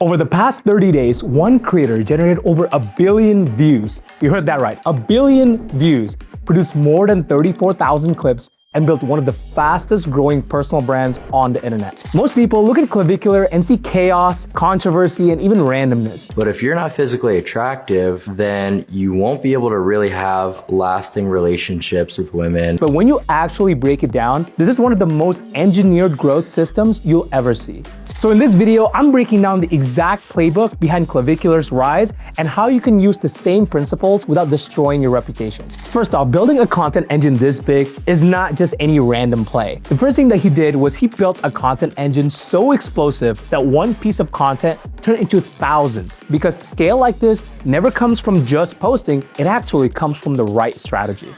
Over the past 30 days, one creator generated over 1 billion views. You heard that right, 1 billion views, produced more than 34,000 clips, and built one of the fastest growing personal brands on the internet. Most people look at Clavicular and see chaos, controversy, and even randomness. But if you're not physically attractive, then you won't be able to really have lasting relationships with women. But when you actually break it down, this is one of the most engineered growth systems you'll ever see. So in this video, I'm breaking down the exact playbook behind Clavicular's rise and how you can use the same principles without destroying your reputation. First off, building a content engine this big is not just any random play. The first thing that he did was he built a content engine so explosive that one piece of content turned into thousands. Because scale like this never comes from just posting, it actually comes from the right strategy.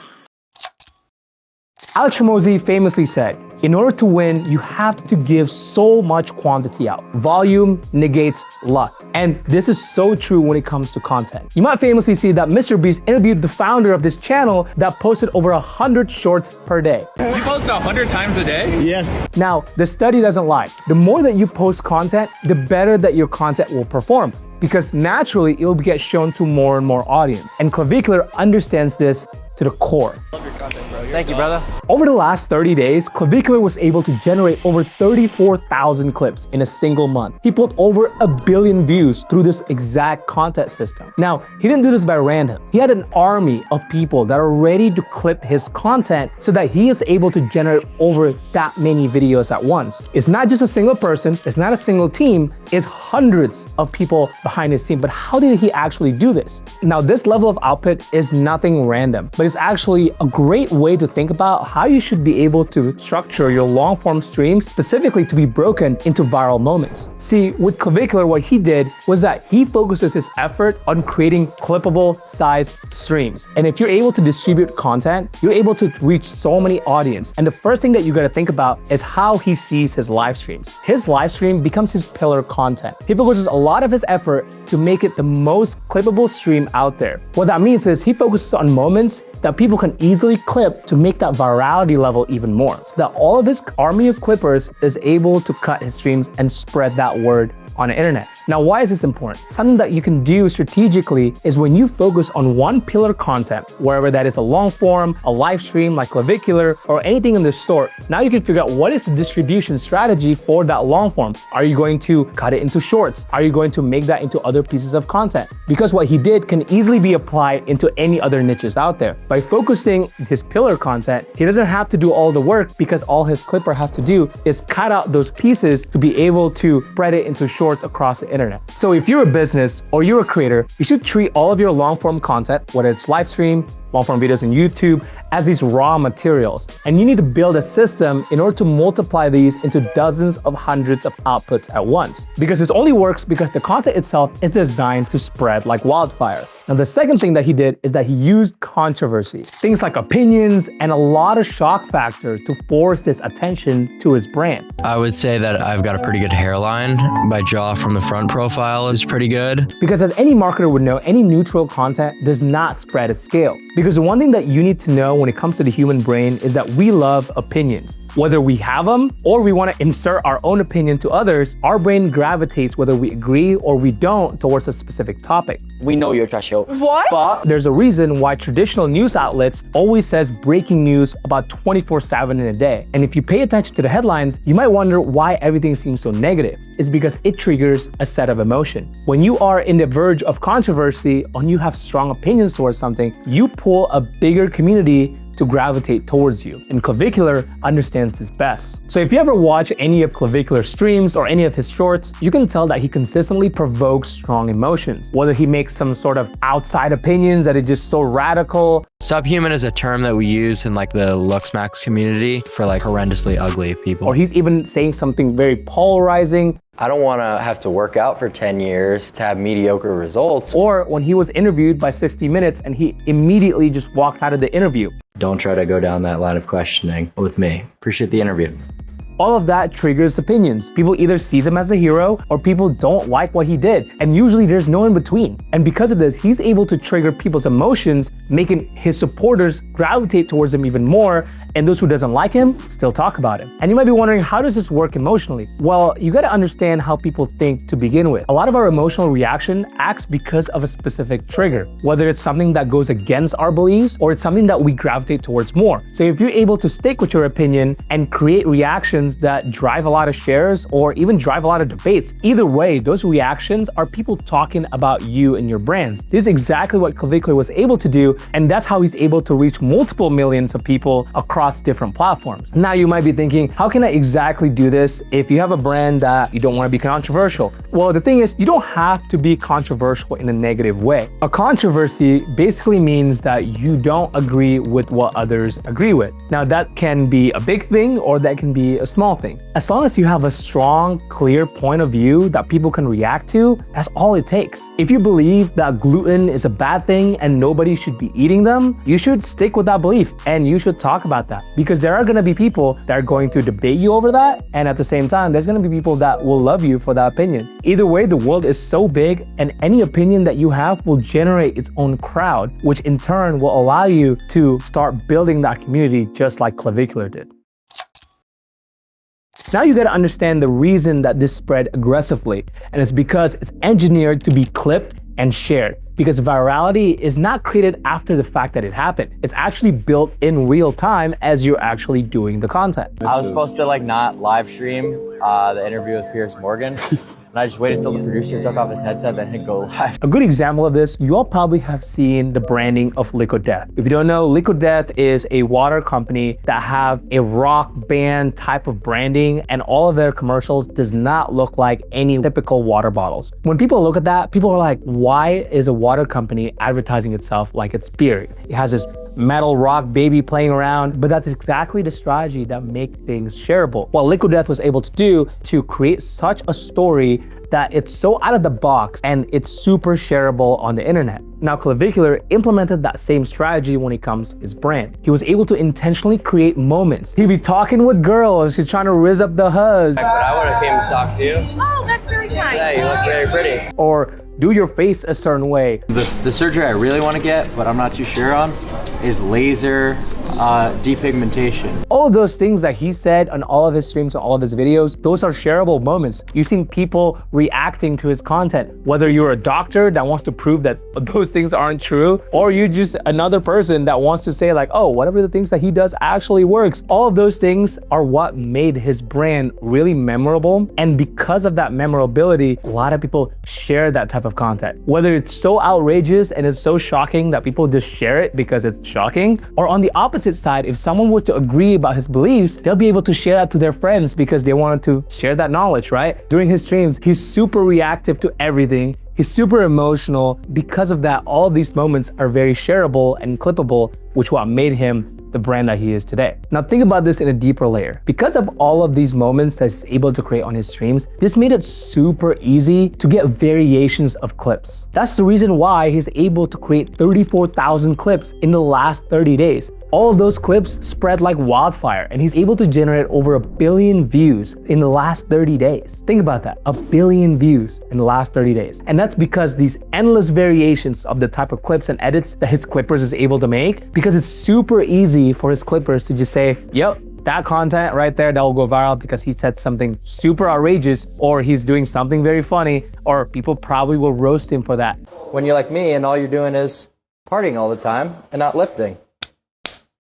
Alex Hormozi famously said, in order to win, you have to give so much quantity out. Volume negates luck. And this is so true when it comes to content. You might famously see that Mr. Beast interviewed the founder of this channel that posted over 100 shorts per day. You post 100 times a day? Yes. Now, the study doesn't lie. The more that you post content, the better that your content will perform, because naturally it will get shown to more and more audience. And Clavicular understands this to the core. Thank you, brother. Over the last 30 days, Clavicular was able to generate over 34,000 clips in a single month. He pulled over 1 billion views through this exact content system. Now, he didn't do this by random. He had an army of people that are ready to clip his content so that he is able to generate over that many videos at once. It's not just a single person, it's not a single team, it's hundreds of people behind his team. But how did he actually do this? Now, this level of output is nothing random, but it's actually a great way to think about how you should be able to structure your long-form streams specifically to be broken into viral moments. See, with Clavicular, what he did was that he focuses his effort on creating clippable size streams. And if you're able to distribute content, you're able to reach so many audience. And the first thing that you gotta think about is how he sees his live streams. His live stream becomes his pillar content. He focuses a lot of his effort to make it the most clippable stream out there. What that means is he focuses on moments that people can easily clip to make that virality level even more, so that all of his army of clippers is able to cut his streams and spread that word on the internet. Now, why is this important? Something that you can do strategically is when you focus on one pillar content, wherever that is a long form, a live stream like Clavicular, or anything in this sort, now you can figure out what is the distribution strategy for that long form. Are you going to cut it into shorts? Are you going to make that into other pieces of content? Because what he did can easily be applied into any other niches out there. By focusing his pillar content, he doesn't have to do all the work, because all his clipper has to do is cut out those pieces to be able to spread it into shorts across the internet. So if you're a business or you're a creator, you should treat all of your long-form content, whether it's live stream, long-form videos on YouTube, as these raw materials. And you need to build a system in order to multiply these into dozens of hundreds of outputs at once. Because this only works because the content itself is designed to spread like wildfire. Now, the second thing that he did is that he used controversy, things like opinions and a lot of shock factor to force this attention to his brand. I would say that I've got a pretty good hairline. My jaw from the front profile is pretty good. Because as any marketer would know, any neutral content does not spread at scale. Because the one thing that you need to know when it comes to the human brain is that we love opinions. Whether we have them or we want to insert our own opinion to others, our brain gravitates whether we agree or we don't towards a specific topic. We know you're trash show. What? But there's a reason why traditional news outlets always says breaking news about 24/7 in a day. And if you pay attention to the headlines, you might wonder why everything seems so negative. It's because it triggers a set of emotion. When you are in the verge of controversy and you have strong opinions towards something, you pull a bigger community to gravitate towards you. And Clavicular understands this best. So if you ever watch any of Clavicular's streams or any of his shorts, you can tell that he consistently provokes strong emotions. Whether he makes some sort of outside opinions that is just so radical. Subhuman is a term that we use in like the Luxmax community for like horrendously ugly people. Or he's even saying something very polarizing. I don't want to have to work out for 10 years to have mediocre results. Or when he was interviewed by 60 Minutes and he immediately just walked out of the interview. Don't try to go down that line of questioning with me. Appreciate the interview. All of that triggers opinions. People either sees him as a hero or people don't like what he did. And usually there's no in between. And because of this, he's able to trigger people's emotions, making his supporters gravitate towards him even more, and those who doesn't like him still talk about him. And you might be wondering, how does this work emotionally? Well, you gotta understand how people think to begin with. A lot of our emotional reaction acts because of a specific trigger, whether it's something that goes against our beliefs or it's something that we gravitate towards more. So if you're able to stick with your opinion and create reactions that drive a lot of shares or even drive a lot of debates, either way, those reactions are people talking about you and your brands. This is exactly what Clavicular was able to do, and that's how he's able to reach multiple millions of people across different platforms. Now you might be thinking, how can I exactly do this if you have a brand that you don't want to be controversial? Well, the thing is, you don't have to be controversial in a negative way. A controversy basically means that you don't agree with what others agree with. Now that can be a big thing or that can be a small thing. As long as you have a strong, clear point of view that people can react to, that's all it takes. If you believe that gluten is a bad thing and nobody should be eating them, you should stick with that belief and you should talk about that, because there are going to be people that are going to debate you over that, and at the same time there's going to be people that will love you for that opinion. Either way, the world is so big and any opinion that you have will generate its own crowd, which in turn will allow you to start building that community just like Clavicular did. Now you gotta understand the reason that this spread aggressively, and it's because it's engineered to be clipped and shared. Because virality is not created after the fact that it happened. It's actually built in real time as you're actually doing the content. I was supposed to not live stream the interview with Piers Morgan. And I just waited until the producer took off his headset, then hit go live. A good example of this, you all probably have seen the branding of Liquid Death. If you don't know, Liquid Death is a water company that have a rock band type of branding, and all of their commercials does not look like any typical water bottles. When people look at that, people are like, why is a water company advertising itself like it's beer? It has this metal rock baby playing around, but that's exactly the strategy that makes things shareable. What Liquid Death was able to do to create such a story that it's so out of the box and it's super shareable on the internet. Now Clavicular implemented that same strategy when it comes to his brand. He was able to intentionally create moments. He'd be talking with girls, he's trying to rizz up the huzz. But I would have came to talk to you. Oh, that's really kind. Yeah, you look very pretty. Or do your face a certain way. The surgery I really want to get, but I'm not too sure on, is laser depigmentation. All of those things that he said on all of his streams, on all of his videos, those are shareable moments. You've seen people reacting to his content, whether you're a doctor that wants to prove that those things aren't true, or you're just another person that wants to say like, oh, whatever the things that he does actually works. All of those things are what made his brand really memorable. And because of that memorability, a lot of people share that type of content. Whether it's so outrageous and it's so shocking that people just share it because it's shocking, or on the opposite side, if someone were to agree about his beliefs, they'll be able to share that to their friends because they wanted to share that knowledge, right? During his streams, he's super reactive to everything. He's super emotional. Because of that, all of these moments are very shareable and clippable, which what made him the brand that he is today. Now think about this in a deeper layer. Because of all of these moments that he's able to create on his streams, this made it super easy to get variations of clips. That's the reason why he's able to create 34,000 clips in the last 30 days. All of those clips spread like wildfire, and he's able to generate over 1 billion views in the last 30 days. Think about that, 1 billion views in the last 30 days. And that's because these endless variations of the type of clips and edits that his clippers is able to make, because it's super easy for his clippers to just say, yep, that content right there, that will go viral because he said something super outrageous, or he's doing something very funny, or people probably will roast him for that. When you're like me and all you're doing is partying all the time and not lifting.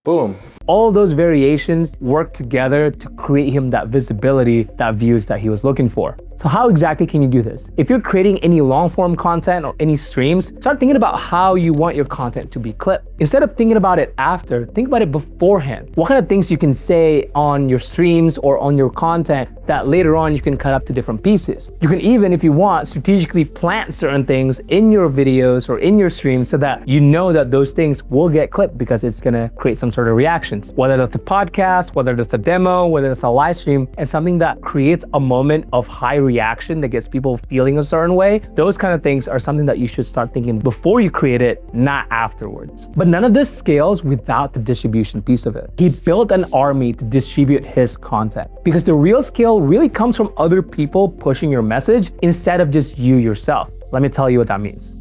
Boom. All those variations work together to create him that visibility, that views that he was looking for. So how exactly can you do this? If you're creating any long form content or any streams, start thinking about how you want your content to be clipped. Instead of thinking about it after, think about it beforehand. What kind of things you can say on your streams or on your content that later on you can cut up to different pieces. You can even, if you want, strategically plant certain things in your videos or in your streams so that you know that those things will get clipped because it's gonna create some sort of reactions. Whether that's a podcast, whether it's a demo, whether it's a live stream, and something that creates a moment of high reaction that gets people feeling a certain way, those kind of things are something that you should start thinking before you create it, not afterwards. But none of this scales without the distribution piece of it. He built an army to distribute his content because the real scale really comes from other people pushing your message instead of just you yourself. Let me tell you what that means.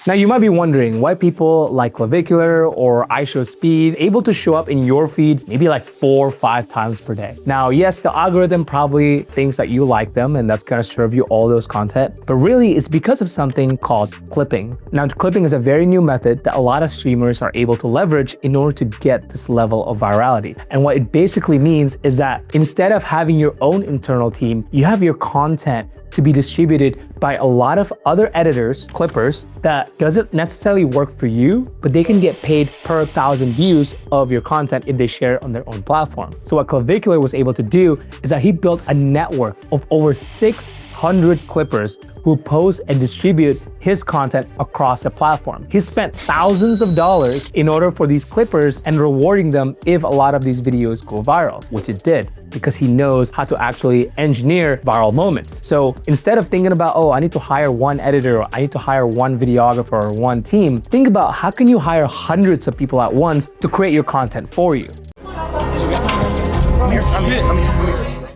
Now you might be wondering why people like Clavicular or iShowSpeed able to show up in your feed maybe like 4 or 5 times per day. Now, yes, the algorithm probably thinks that you like them and that's gonna serve you all those content, but really it's because of something called clipping. Now, clipping is a very new method that a lot of streamers are able to leverage in order to get this level of virality. And what it basically means is that instead of having your own internal team, you have your content to be distributed by a lot of other editors, clippers, that doesn't necessarily work for you, but they can get paid per 1,000 views of your content if they share it on their own platform. So what Clavicular was able to do is that he built a network of over 600 clippers who post and distribute his content across the platform. He spent thousands of dollars in order for these clippers and rewarding them if a lot of these videos go viral, which it did, because he knows how to actually engineer viral moments. So instead of thinking about, oh, I need to hire one editor or I need to hire one videographer or one team, think about how can you hire hundreds of people at once to create your content for you.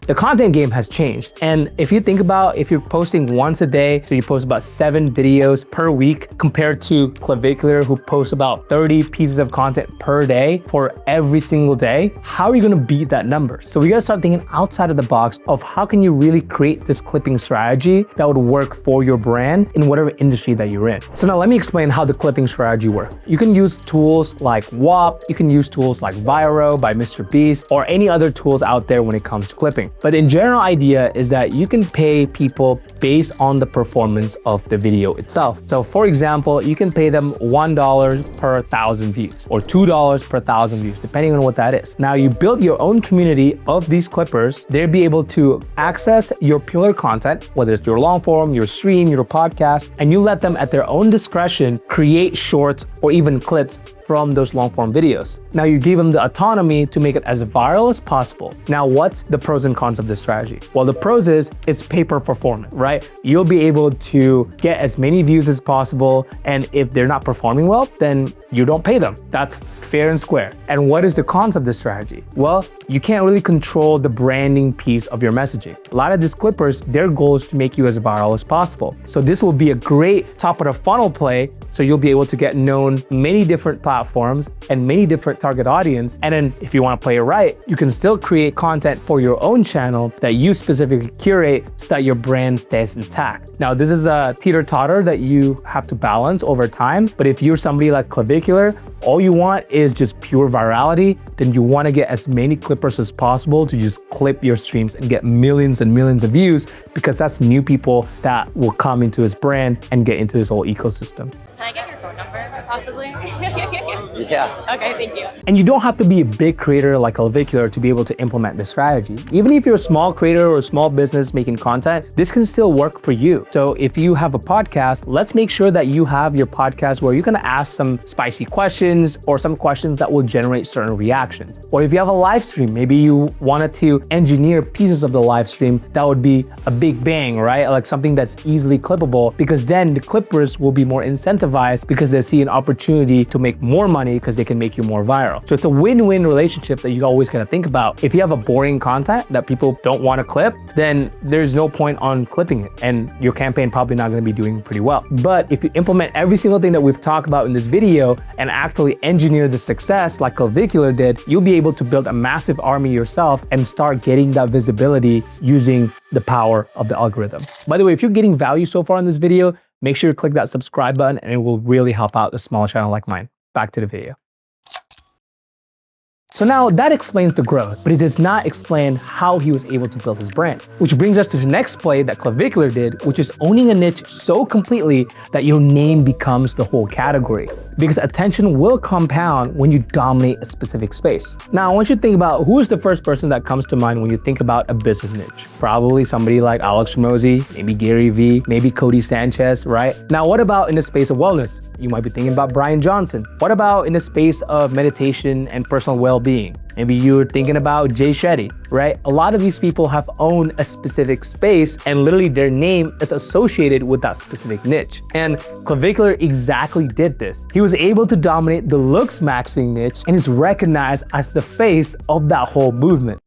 The content game has changed. And if you think about if you're posting once a day, so you post about 7 videos per week compared to Clavicular who posts about 30 pieces of content per day for every single day, how are you gonna beat that number? So we gotta start thinking outside of the box of how can you really create this clipping strategy that would work for your brand in whatever industry that you're in. So now let me explain how the clipping strategy works. You can use tools like WAP, you can use tools like Viro by Mr. Beast, or any other tools out there when it comes to clipping. But in general idea is that you can pay people based on the performance of the video itself. So for example, you can pay them $1 per 1,000 views or $2 per 1,000 views, depending on what that is. Now you build your own community of these clippers. They'll be able to access your pillar content, whether it's your long form, your stream, your podcast, and you let them at their own discretion create shorts or even clips from those long form videos. Now you give them the autonomy to make it as viral as possible. Now what's the pros and cons of this strategy? Well, the pros is it's pay per performance, right? You'll be able to get as many views as possible, and if they're not performing well, then you don't pay them. That's fair and square. And what is the cons of this strategy? Well, you can't really control the branding piece of your messaging. A lot of these clippers, their goal is to make you as viral as possible. So this will be a great top of the funnel play, so you'll be able to get known many different platforms and many different target audience. And then if you want to play it right, you can still create content for your own channel that you specifically curate so that your brand stays intact. Now, this is a teeter-totter that you have to balance over time. But if you're somebody like Clavicular, all you want is just pure virality, then you want to get as many clippers as possible to just clip your streams and get millions and millions of views, because that's new people that will come into his brand and get into his whole ecosystem. Can I get your phone number, possibly? Yeah. Okay, thank you. And you don't have to be a big creator like Clavicular to be able to implement this strategy. Even if you're a small creator or a small business making content, this can still work for you. So if you have a podcast, let's make sure that you have your podcast where you're gonna ask some spicy questions or some questions that will generate certain reactions. Or if you have a live stream, maybe you wanted to engineer pieces of the live stream that would be a big bang, right? Like something that's easily clippable, because then the clippers will be more incentivized because they see an opportunity to make more money because they can make you more viral. So it's a win-win relationship that you always gotta think about. If you have a boring content that people don't want to clip, then there's no point on clipping it, and your campaign probably not gonna be doing pretty well. But if you implement every single thing that we've talked about in this video and actually engineer the success like Clavicular did, you'll be able to build a massive army yourself and start getting that visibility using the power of the algorithm. By the way, if you're getting value so far in this video, make sure to click that subscribe button and it will really help out a small channel like mine. Back to the video. So now that explains the growth, but it does not explain how he was able to build his brand. Which brings us to the next play that Clavicular did, which is owning a niche so completely that your name becomes the whole category. Because attention will compound when you dominate a specific space. Now, I want you to think about who is the first person that comes to mind when you think about a business niche. Probably somebody like Alex Ramosi, maybe Gary Vee, maybe Cody Sanchez, right? Now, what about in the space of wellness? You might be thinking about Brian Johnson. What about in the space of meditation and personal well-being? Maybe you're thinking about Jay Shetty, right? A lot of these people have owned a specific space and literally their name is associated with that specific niche. And Clavicular exactly did this. He was able to dominate the looks maxing niche and is recognized as the face of that whole movement.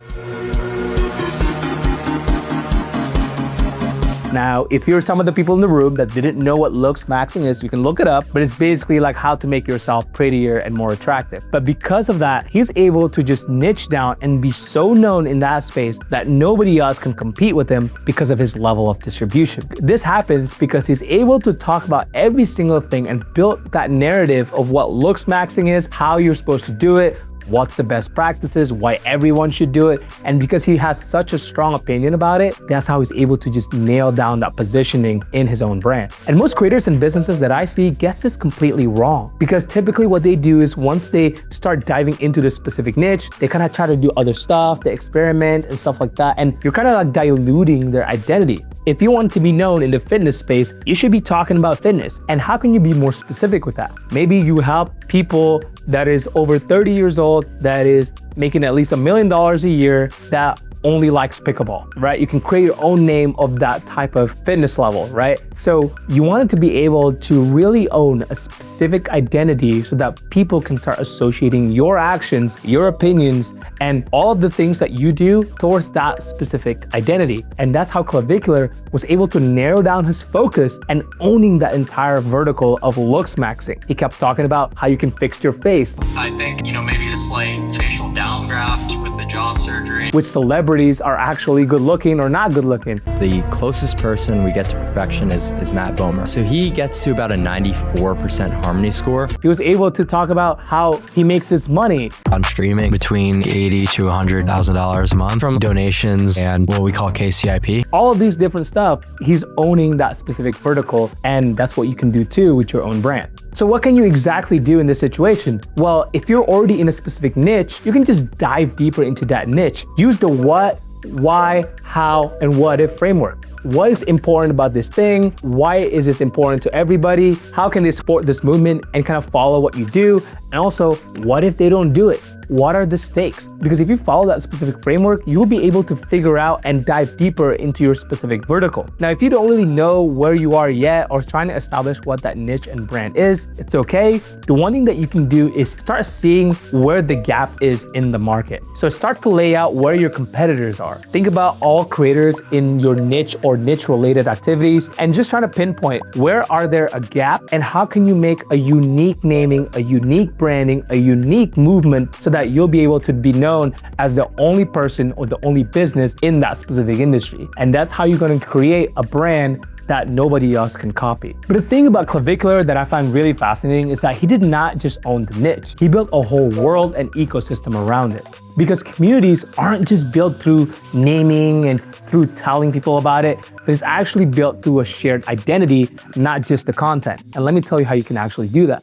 Now, if you're some of the people in the room that didn't know what looks maxing is, you can look it up, but it's basically like how to make yourself prettier and more attractive. But because of that, he's able to just niche down and be so known in that space that nobody else can compete with him because of his level of distribution. This happens because he's able to talk about every single thing and build that narrative of what looks maxing is, how you're supposed to do it, what's the best practices, why everyone should do it. And because he has such a strong opinion about it, that's how he's able to just nail down that positioning in his own brand. And most creators and businesses that I see gets this completely wrong, because typically what they do is once they start diving into this specific niche, they kind of try to do other stuff, they experiment and stuff like that. And you're kind of like diluting their identity. If you want to be known in the fitness space, you should be talking about fitness. And how can you be more specific with that? Maybe you help people that is over 30 years old, that is making at least $1 million a year, that only likes pickleball, right? You can create your own name of that type of fitness level, right? So you want it to be able to really own a specific identity so that people can start associating your actions, your opinions, and all of the things that you do towards that specific identity. And that's how Clavicular was able to narrow down his focus and owning that entire vertical of looks maxing. He kept talking about how you can fix your face. I think, maybe a slight facial downgraft with the jaw surgery. Which celebrities are actually good looking or not good looking. The closest person we get to perfection is Matt Bomer. So he gets to about a 94% harmony score. He was able to talk about how he makes his money On streaming between $80,000 to $100,000 a month from donations and what we call KCIP. all of these different stuff. He's owning that specific vertical, and that's what you can do too with your own brand. So what can you exactly do in this situation? Well, if you're already in a specific niche, you can just dive deeper into that niche. Use the what, why, how, and what if framework. What is important about this thing? Why is this important to everybody? How can they support this movement and kind of follow what you do? And also, what if they don't do it? What are the stakes? Because if you follow that specific framework, you'll be able to figure out and dive deeper into your specific vertical. Now, if you don't really know where you are yet or trying to establish what that niche and brand is, it's okay. The one thing that you can do is start seeing where the gap is in the market. So start to lay out where your competitors are. Think about all creators in your niche or niche related activities and just try to pinpoint where are there a gap and how can you make a unique naming, a unique branding, a unique movement so that you'll be able to be known as the only person or the only business in that specific industry. And that's how you're going to create a brand that nobody else can copy. But the thing about Clavicular that I find really fascinating is that he did not just own the niche. He built a whole world and ecosystem around it. Because communities aren't just built through naming and through telling people about it, but it's actually built through a shared identity, not just the content. And let me tell you how you can actually do that.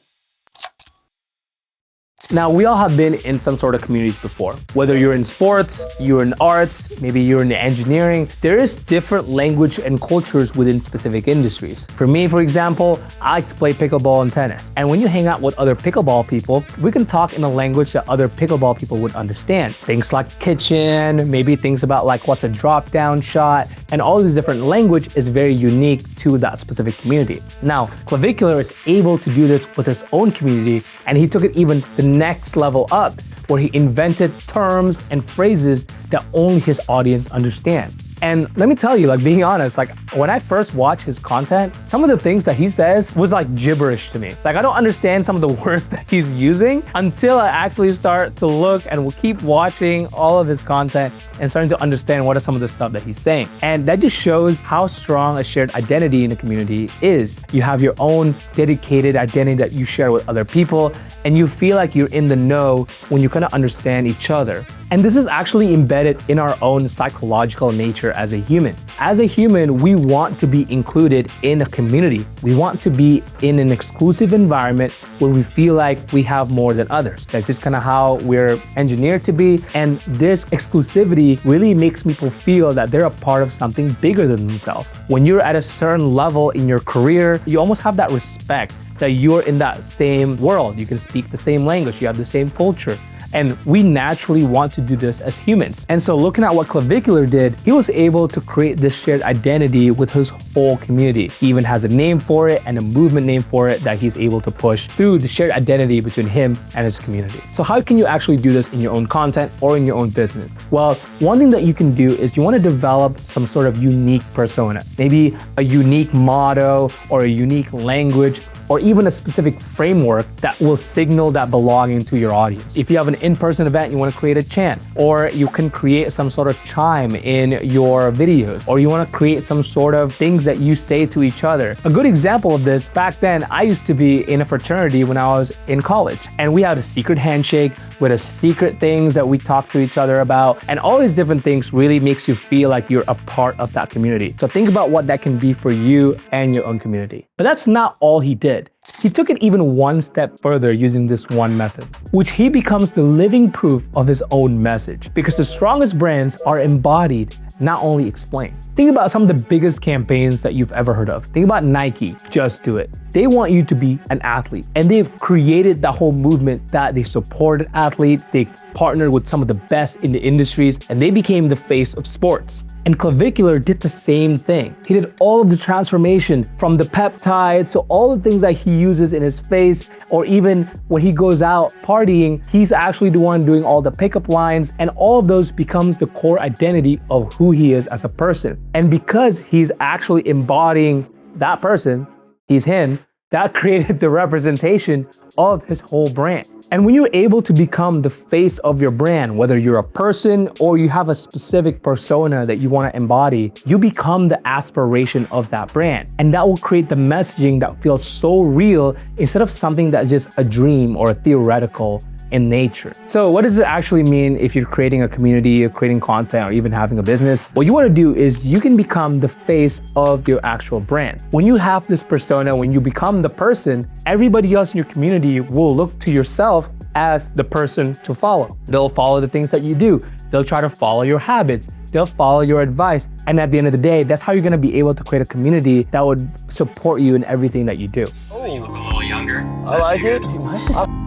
Now, we all have been in some sort of communities before. Whether you're in sports, you're in arts, maybe you're in engineering, there is different language and cultures within specific industries. For me, for example, I like to play pickleball and tennis. And when you hang out with other pickleball people, we can talk in a language that other pickleball people would understand. Things like kitchen, maybe things about like what's a drop down shot, and all these different language is very unique to that specific community. Now, Clavicular is able to do this with his own community, and he took it even the next level up, where he invented terms and phrases that only his audience understand. And let me tell you, like being honest, like when I first watched his content, some of the things that he says was like gibberish to me. Like I don't understand some of the words that he's using until I actually start to look and will keep watching all of his content and starting to understand what are some of the stuff that he's saying. And that just shows how strong a shared identity in the community is. You have your own dedicated identity that you share with other people, and you feel like you're in the know when you kind of understand each other. And this is actually embedded in our own psychological nature as a human. As a human, we want to be included in a community. We want to be in an exclusive environment where we feel like we have more than others. That's just kind of how we're engineered to be. And this exclusivity really makes people feel that they're a part of something bigger than themselves. When you're at a certain level in your career, you almost have that respect that you're in that same world. You can speak the same language, you have the same culture. And we naturally want to do this as humans. And so looking at what Clavicular did, he was able to create this shared identity with his whole community. He even has a name for it and a movement name for it that he's able to push through the shared identity between him and his community. So how can you actually do this in your own content or in your own business? Well, one thing that you can do is you want to develop some sort of unique persona, maybe a unique motto or a unique language, or even a specific framework that will signal that belonging to your audience. If you have an in-person event, you want to create a chant, or you can create some sort of chime in your videos, or you want to create some sort of things that you say to each other. A good example of this, back then, I used to be in a fraternity when I was in college, and we had a secret handshake with a secret things that we talk to each other about, and all these different things really makes you feel like you're a part of that community. So think about what that can be for you and your own community. But that's not all he did. He took it even one step further using this one method, which he becomes the living proof of his own message, because the strongest brands are embodied, not only explained. Think about some of the biggest campaigns that you've ever heard of. Think about Nike, Just Do It. They want you to be an athlete, and they've created the whole movement that they supported athletes, they partnered with some of the best in the industries, and they became the face of sports. And Clavicular did the same thing. He did all of the transformation from the peptide to all the things that he uses in his face, or even when he goes out partying, he's actually the one doing all the pickup lines, and all of those becomes the core identity of who he is as a person. And because he's actually embodying that person, he's him, that created the representation of his whole brand. And when you're able to become the face of your brand, whether you're a person or you have a specific persona that you want to embody, you become the aspiration of that brand. And that will create the messaging that feels so real instead of something that's just a dream or a theoretical in nature. So what does it actually mean if you're creating a community, or creating content, or even having a business? What you want to do is you can become the face of your actual brand. When you have this persona, when you become the person, everybody else in your community will look to yourself as the person to follow. They'll follow the things that you do. They'll try to follow your habits. They'll follow your advice. And at the end of the day, that's how you're going to be able to create a community that would support you in everything that you do. You look a little younger. I like it.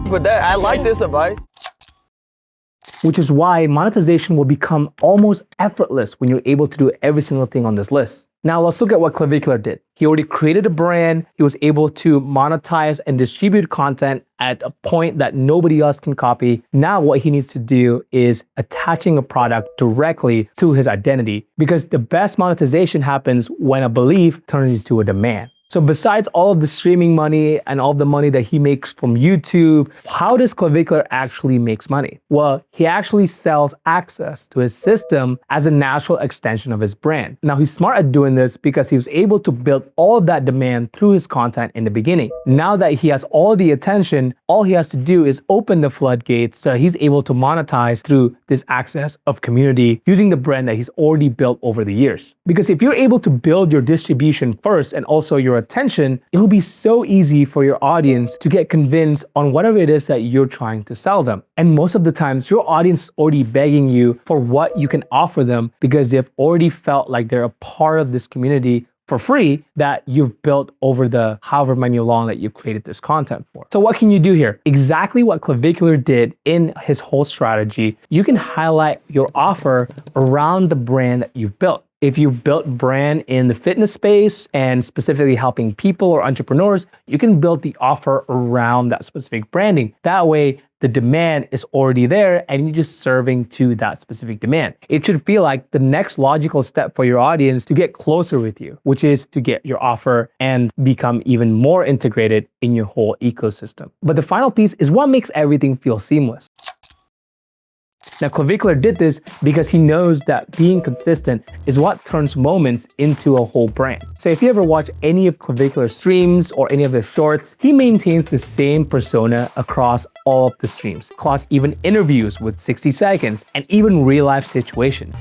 With that, I like this advice. Which is why monetization will become almost effortless when you're able to do every single thing on this list. Now let's look at what Clavicular did. He already created a brand. He was able to monetize and distribute content at a point that nobody else can copy. Now what he needs to do is attaching a product directly to his identity, because the best monetization happens when a belief turns into a demand. So besides all of the streaming money and all of the money that he makes from YouTube, how does Clavicular actually makes money? Well, he actually sells access to his system as a natural extension of his brand. Now he's smart at doing this because he was able to build all of that demand through his content in the beginning. Now that he has all the attention, all he has to do is open the floodgates so he's able to monetize through this access of community using the brand that he's already built over the years. Because if you're able to build your distribution first and also your attention, it will be so easy for your audience to get convinced on whatever it is that you're trying to sell them. And most of the times, your audience is already begging you for what you can offer them because they've already felt like they're a part of this community for free that you've built over the however many long that you've created this content for. So what can you do here? Exactly what Clavicular did in his whole strategy. You can highlight your offer around the brand that you've built. If you've built brand in the fitness space and specifically helping people or entrepreneurs, you can build the offer around that specific branding. That way, the demand is already there and you're just serving to that specific demand. It should feel like the next logical step for your audience to get closer with you, which is to get your offer and become even more integrated in your whole ecosystem. But the final piece is what makes everything feel seamless. Now, Clavicular did this because he knows that being consistent is what turns moments into a whole brand. So if you ever watch any of Clavicular's streams or any of their shorts, he maintains the same persona across all of the streams, across even interviews with 60 seconds and even real life situations.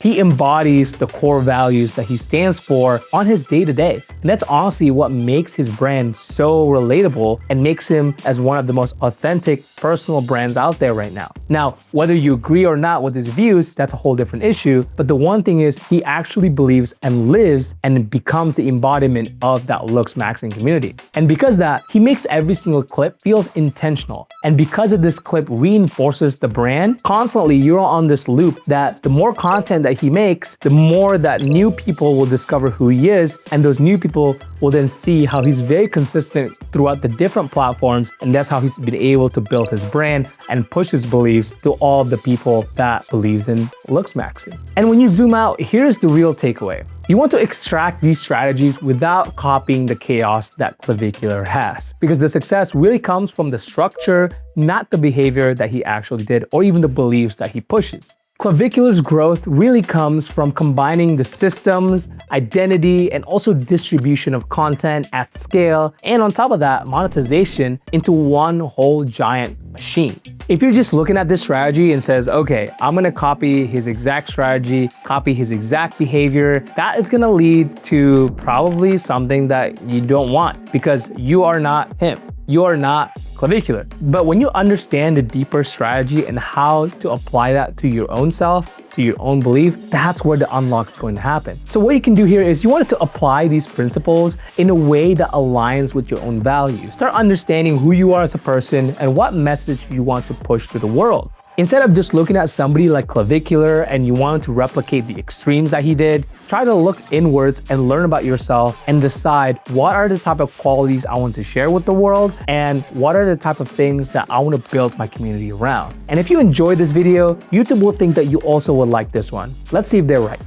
He embodies the core values that he stands for on his day-to-day. And that's honestly what makes his brand so relatable and makes him as one of the most authentic personal brands platforms out there right now. Now, whether you agree or not with his views, that's a whole different issue. But the one thing is he actually believes and lives and becomes the embodiment of that looks maxing community. And because of that, he makes every single clip feels intentional. And because of this clip reinforces the brand, constantly you're on this loop that the more content that he makes, the more that new people will discover who he is. And those new people will then see how he's very consistent throughout the different platforms. And that's how he's been able to build his brand and push his beliefs to all the people that believes in looks maxing. And when you zoom out, here's the real takeaway. You want to extract these strategies without copying the chaos that Clavicular has, because the success really comes from the structure, not the behavior that he actually did or even the beliefs that he pushes. Clavicular's growth really comes from combining the systems, identity, and also distribution of content at scale, and on top of that, monetization into one whole giant machine. If you're just looking at this strategy and says, okay, I'm gonna copy his exact strategy, copy his exact behavior, that is gonna lead to probably something that you don't want because you are not him. You are not Clavicular. But when you understand the deeper strategy and how to apply that to your own self, to your own belief, that's where the unlock is going to happen. So what you can do here is you want to apply these principles in a way that aligns with your own values. Start understanding who you are as a person and what message you want to push to the world. Instead of just looking at somebody like Clavicular and you want to replicate the extremes that he did, try to look inwards and learn about yourself and decide what are the type of qualities I want to share with the world and what are the type of things that I want to build my community around. And if you enjoyed this video, YouTube will think that you also would like this one. Let's see if they're right.